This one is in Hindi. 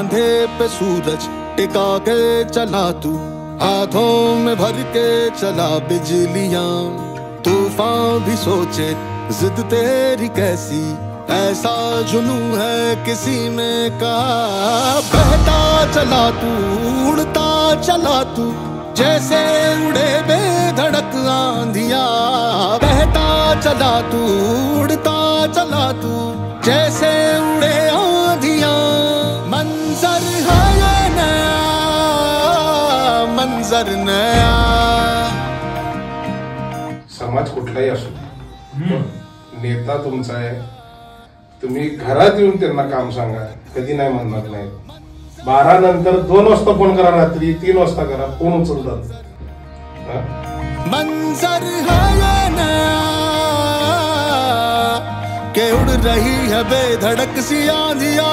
कांधे पे सूरज टिका के चला तू, हाथों में भर के चला बिजलियां। तूफान भी सोचे जिद तेरी कैसी, ऐसा जुनू है किसी में कहा। बहता चला तू, उड़ता चला तू, जैसे उड़े बेधड़क आंधिया। बहता चला तू, उड़ता चला तू, जैसे उड़े आंधिया। मंजर है ये नया, मंजर नया। समाज कुठलाही असो, नेता तुमचा आहे, तुम्ही घरात येऊन त्यांना काम सांगा, कधी नाही म्हणणार नाही। 12 नंतर 2 वाजता फोन करा, रात्री 3 वाजता करा, फोन उचलतात। मंजर है ये नया के उड़ रही है बेधड़क सी आंधिया।